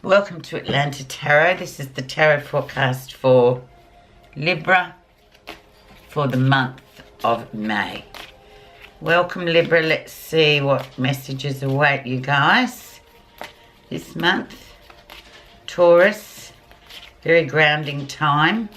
Welcome to Atlanta Tarot. This is the tarot forecast for Libra for the month of May. Welcome, Libra. Let's see what messages await you guys this month. Taurus, very grounding time.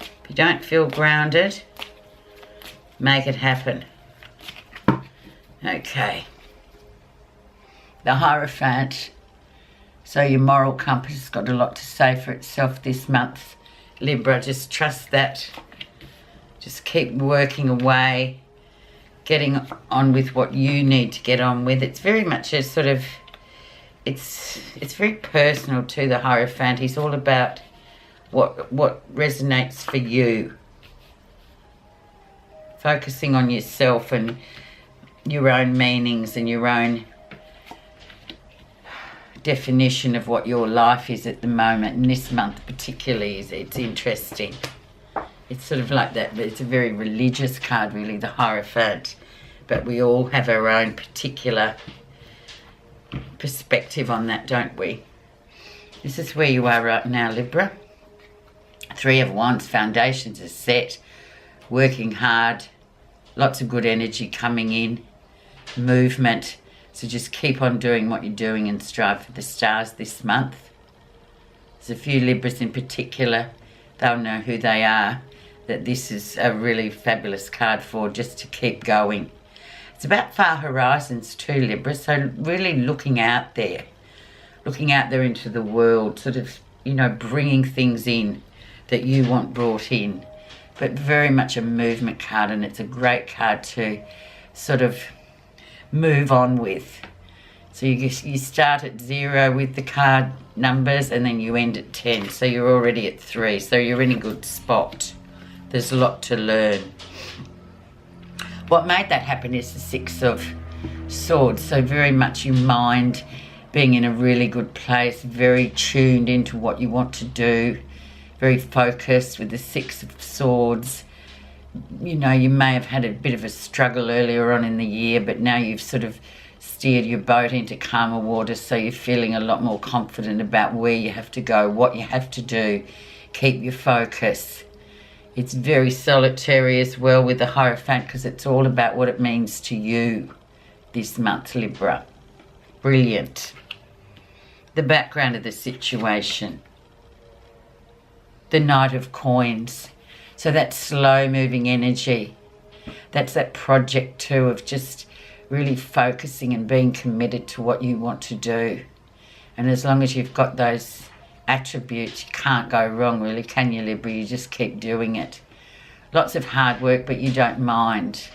If you don't feel grounded, make it happen. Okay. The Hierophant. So your moral compass has got a lot to say for itself this month. Libra, just trust that. Just keep working away, getting on with what you need to get on with. It's very much a sort of, it's very personal to the Hierophant. He's all about what resonates for you. Focusing on yourself and your own meanings and your own definition of what your life is at the moment, and this month particularly it's interesting. It's sort of like that, but it's a very religious card really, the Hierophant, but we all have our own particular perspective on that, don't we? This is where you are right now, Libra. Three of Wands, foundations are set, working hard, lots of good energy coming in, movement. So just keep on doing what you're doing and strive for the stars this month. There's a few Libras in particular, they'll know who they are, that this is a really fabulous card for, just to keep going. It's about far horizons too, Libra, so really looking out there into the world, sort of, you know, bringing things in that you want brought in, but very much a movement card, and it's a great card to sort of move on with. So you start at 0 with the card numbers and then you end at 10, so you're already at 3, so you're in a good spot. There's a lot to learn. What made that happen is the 6 of Swords, so very much your mind being in a really good place, very tuned into what you want to do, very focused with the 6 of Swords. You know, you may have had a bit of a struggle earlier on in the year, but now you've sort of steered your boat into calmer waters, so you're feeling a lot more confident about where you have to go, what you have to do. Keep your focus. It's very solitary as well with the Hierophant, because it's all about what it means to you this month, Libra. Brilliant. The background of the situation. The Knight of Coins. So that slow moving energy, that's that project too of just really focusing and being committed to what you want to do. And as long as you've got those attributes, you can't go wrong really, can you, Libra? You just keep doing it. Lots of hard work, but you don't mind,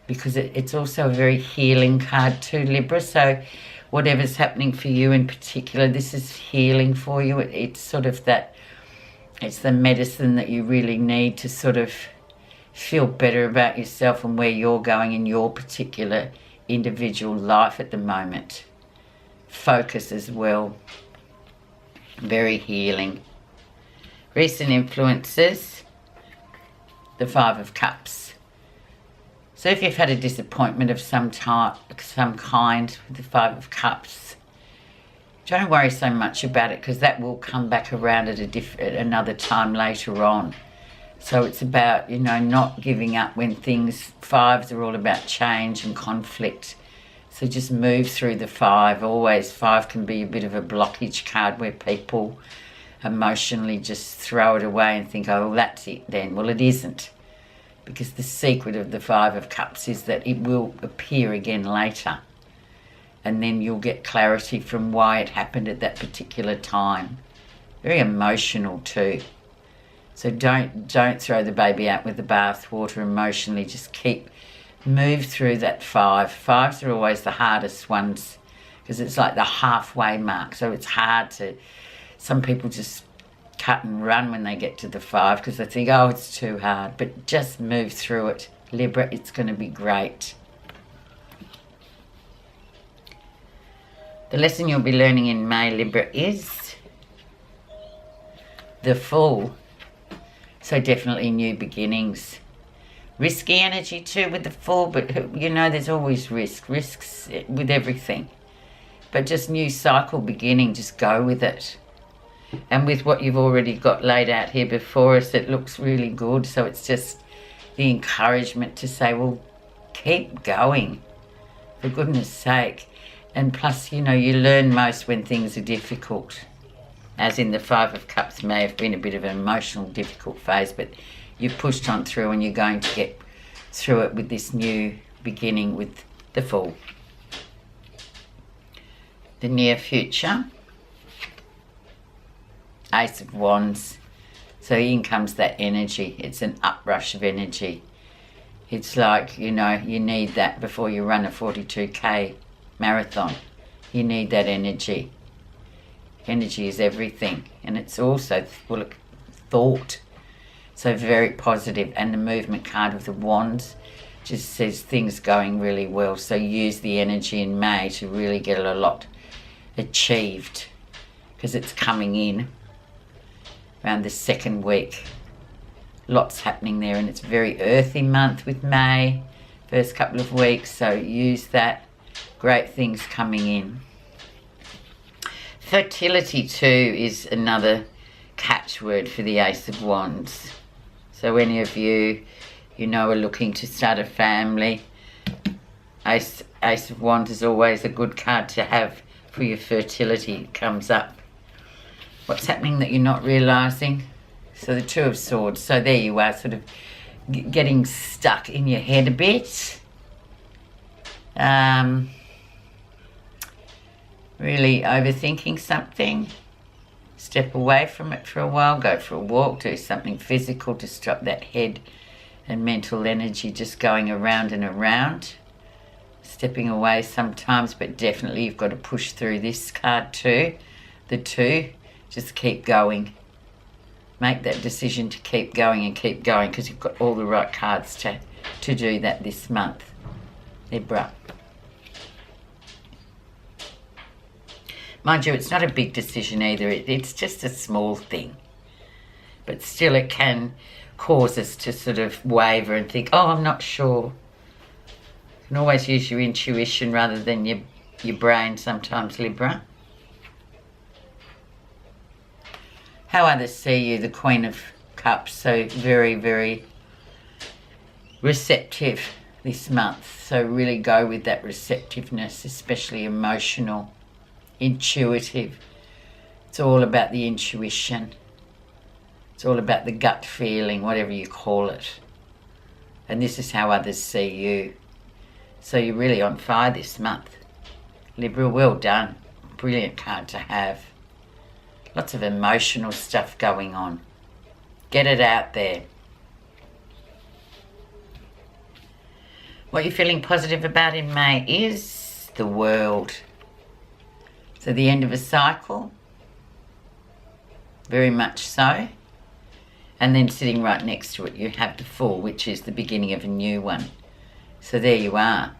because it's also a very healing card too, Libra. So whatever's happening for you in particular, this is healing for you. It's sort of that, it's the medicine that you really need to sort of feel better about yourself and where you're going in your particular individual life at the moment. Focus as well. Very healing. Recent influences. The 5 of Cups. So if you've had a disappointment of some type, some kind with the 5 of Cups, don't worry so much about it, because that will come back around at another time later on. So it's about, you know, not giving up when things, 5s are all about change and conflict. So just move through the 5. Always 5 can be a bit of a blockage card where people emotionally just throw it away and think, oh, well, that's it then. Well, it isn't, because the secret of the 5 of Cups is that it will appear again later. And then you'll get clarity from why it happened at that particular time. Very emotional too. So don't throw the baby out with the bathwater emotionally. Just move through that 5. 5s are always the hardest ones, because it's like the halfway mark. So it's hard to, some people just cut and run when they get to the 5, because they think, oh, it's too hard. But just move through it, Libra. It's going to be great. The lesson you'll be learning in May, Libra, is the Fool. So definitely new beginnings. Risky energy too with the Fool, but you know, there's always risks with everything. But just new cycle beginning, just go with it. And with what you've already got laid out here before us, it looks really good. So it's just the encouragement to say, well, keep going, for goodness sake. And plus, you know, you learn most when things are difficult. As in the Five of Cups may have been a bit of an emotional, difficult phase, but you've pushed on through and you're going to get through it with this new beginning with the Fool. The near future. Ace of Wands. So in comes that energy. It's an uprush of energy. It's like, you know, you need that before you run a 42k marathon. You need that energy. Energy is everything. And it's also full of thought. So very positive. And the movement card with the wands just says things going really well. So use the energy in May to really get a lot achieved. Because it's coming in around the second week. Lots happening there, and it's a very earthy month with May, first couple of weeks, so use that. Great things coming in. Fertility too is another catchword for the Ace of Wands. So any of you, you know, are looking to start a family, Ace of Wands is always a good card to have for your fertility. It comes up. What's happening that you're not realising? So the Two of Swords. So there you are, sort of getting stuck in your head a bit. Really overthinking something. Step away from it for a while. Go for a walk. Do something physical to stop that head and mental energy just going around and around. Stepping away sometimes, but definitely you've got to push through this card too. The Two. Just keep going. Make that decision to keep going and keep going, because you've got all the right cards to do that this month. Libra. Mind you, it's not a big decision either. It's just a small thing. But still it can cause us to sort of waver and think, oh, I'm not sure. You can always use your intuition rather than your brain sometimes, Libra. How others see you, the Queen of Cups, so very, very receptive this month. So really go with that receptiveness, especially emotional, intuitive. It's all about the intuition. It's all about the gut feeling, whatever you call it. And this is how others see you. So you're really on fire this month. Libra, well done. Brilliant card to have. Lots of emotional stuff going on. Get it out there. What you're feeling positive about in May is the World. So the end of a cycle. Very much so. And then sitting right next to it, you have the Fool, which is the beginning of a new one. So there you are.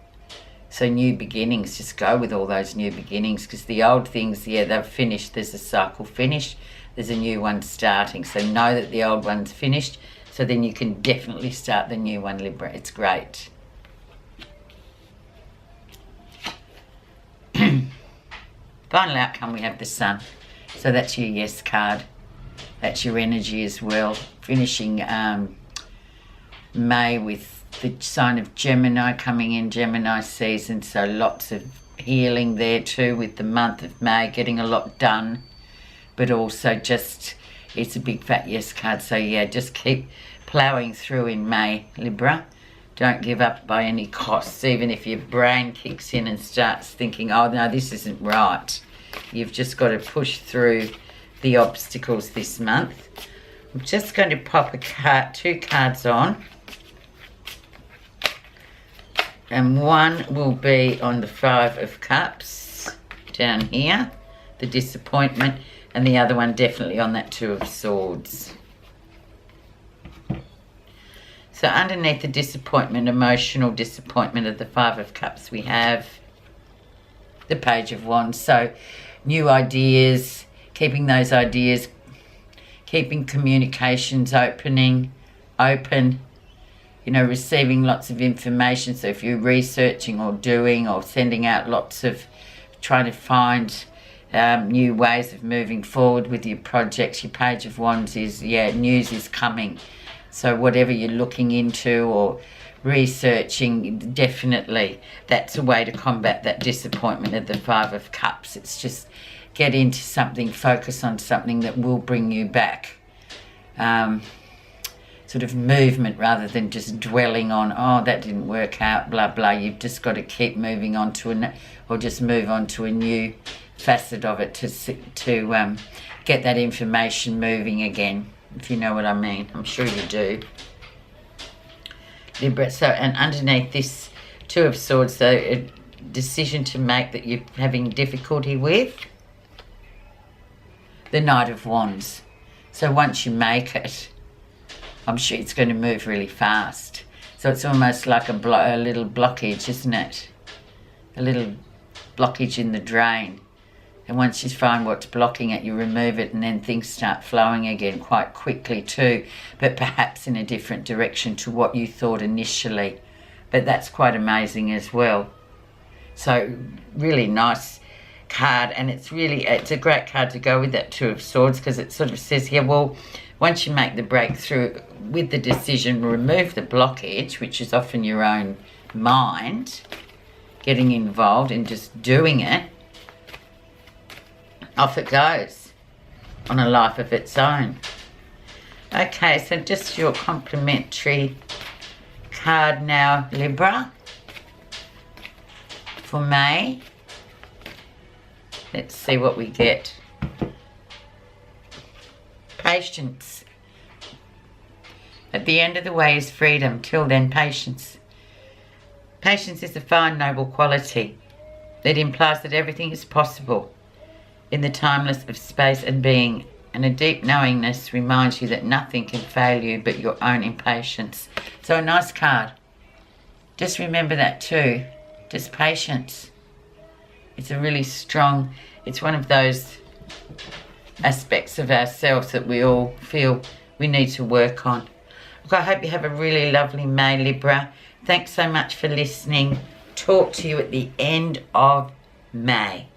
So new beginnings, just go with all those new beginnings, because the old things, yeah, they've finished. There's a cycle finished. There's a new one starting. So know that the old one's finished, so then you can definitely start the new one, Libra. It's great. Final outcome, we have the Sun. So that's your yes card. That's your energy as well. Finishing May with the sign of Gemini coming in, Gemini season, so lots of healing there too with the month of May, getting a lot done, but also just, it's a big fat yes card, so yeah, just keep ploughing through in May, Libra. Don't give up by any costs, even if your brain kicks in and starts thinking, oh no, this isn't right. You've just got to push through the obstacles this month. I'm just going to pop two cards on. And one will be on the Five of Cups down here, the disappointment, and the other one definitely on that Two of Swords. So underneath the disappointment, emotional disappointment of the Five of Cups, we have the Page of Wands. So new ideas, keeping those ideas, keeping communications open, you know, receiving lots of information. So if you're researching or doing or sending out lots of trying to find new ways of moving forward with your projects. Your Page of Wands is, news is coming. So whatever you're looking into or researching, definitely that's a way to combat that disappointment of the Five of Cups. It's just get into something, focus on something that will bring you back. Sort of movement rather than just dwelling on, oh, that didn't work out, blah, blah. You've just got to keep moving on to or just move on to a new facet of it to get that information moving again, if you know what I mean. I'm sure you do. Libra. So, and underneath this Two of Swords, so a decision to make that you're having difficulty with. The Knight of Wands. So once you make it, I'm sure it's going to move really fast. So it's almost like a little blockage, isn't it? A little blockage in the drain. And once you find what's blocking it, you remove it, and then things start flowing again quite quickly too, but perhaps in a different direction to what you thought initially. But that's quite amazing as well. So really nice card, and it's a great card to go with that Two of Swords, because it sort of says here, well, once you make the breakthrough with the decision, remove the blockage, which is often your own mind getting involved and just doing it, off it goes on a life of its own. Okay, so just your complimentary card now, Libra, for May. Let's see what we get. Patience. At the end of the way is freedom. Till then, patience. Patience is a fine, noble quality. It implies that everything is possible in the timeless of space and being, and a deep knowingness reminds you that nothing can fail you but your own impatience. So a nice card. Just remember that too. Just patience. It's a really strong, it's one of those aspects of ourselves that we all feel we need to work on. Look, I hope you have a really lovely May, Libra. Thanks so much for listening. Talk to you at the end of May.